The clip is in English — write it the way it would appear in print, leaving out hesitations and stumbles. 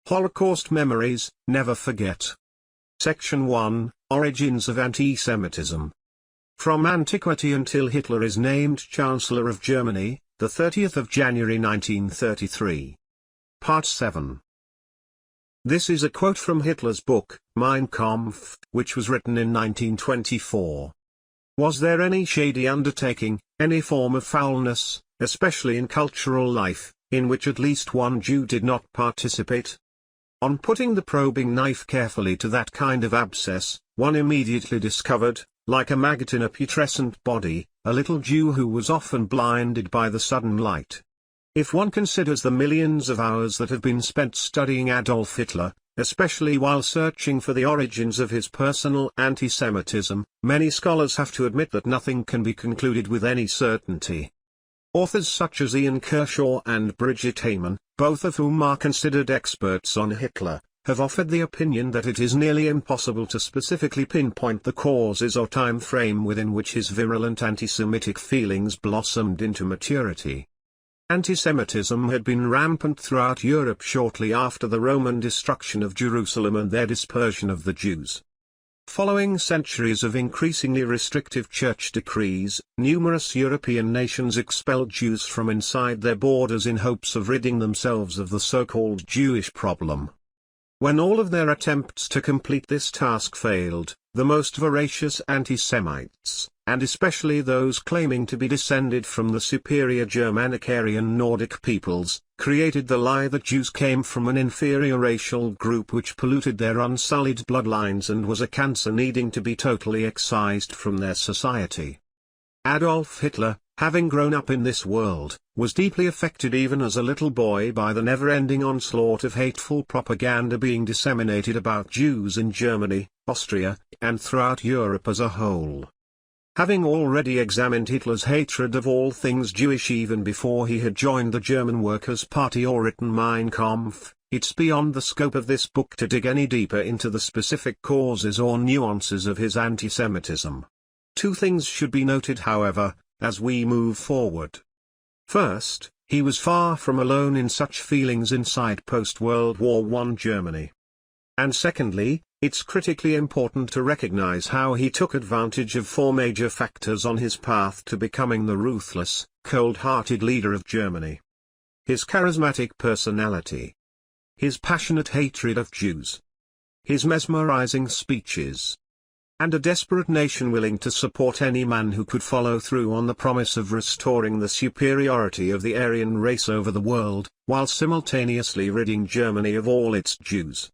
Holocaust Memories, Never Forget. Section 1, Origins of Antisemitism. From antiquity until Hitler is named Chancellor of Germany, the 30th of January 1933. Part 7. This is a quote from Hitler's book, Mein Kampf, which was written in 1924. Was there any shady undertaking, any form of foulness, especially in cultural life, in which at least one Jew did not participate? On putting the probing knife carefully to that kind of abscess, one immediately discovered, like a maggot in a putrescent body, a little Jew who was often blinded by the sudden light. If one considers the millions of hours that have been spent studying Adolf Hitler, especially while searching for the origins of his personal anti-Semitism, many scholars have to admit that nothing can be concluded with any certainty. Authors such as Ian Kershaw and Bridget Heyman, both of whom are considered experts on Hitler, have offered the opinion that it is nearly impossible to specifically pinpoint the causes or time frame within which his virulent anti-Semitic feelings blossomed into maturity. Antisemitism had been rampant throughout Europe shortly after the Roman destruction of Jerusalem and their dispersion of the Jews. Following centuries of increasingly restrictive church decrees, numerous European nations expelled Jews from inside their borders in hopes of ridding themselves of the so-called Jewish problem. When all of their attempts to complete this task failed, the most voracious anti-Semites, and especially those claiming to be descended from the superior Germanic Aryan Nordic peoples, created the lie that Jews came from an inferior racial group which polluted their unsullied bloodlines and was a cancer needing to be totally excised from their society. Adolf Hitler, having grown up in this world, was deeply affected even as a little boy by the never-ending onslaught of hateful propaganda being disseminated about Jews in Germany, Austria, and throughout Europe as a whole. Having already examined Hitler's hatred of all things Jewish even before he had joined the German Workers' Party or written Mein Kampf, it's beyond the scope of this book to dig any deeper into the specific causes or nuances of his antisemitism. Two things should be noted however, as we move forward. First, he was far from alone in such feelings inside post-World War I Germany. And secondly, it's critically important to recognize how he took advantage of four major factors on his path to becoming the ruthless, cold-hearted leader of Germany. His charismatic personality. His passionate hatred of Jews. His mesmerizing speeches. And a desperate nation willing to support any man who could follow through on the promise of restoring the superiority of the Aryan race over the world, while simultaneously ridding Germany of all its Jews.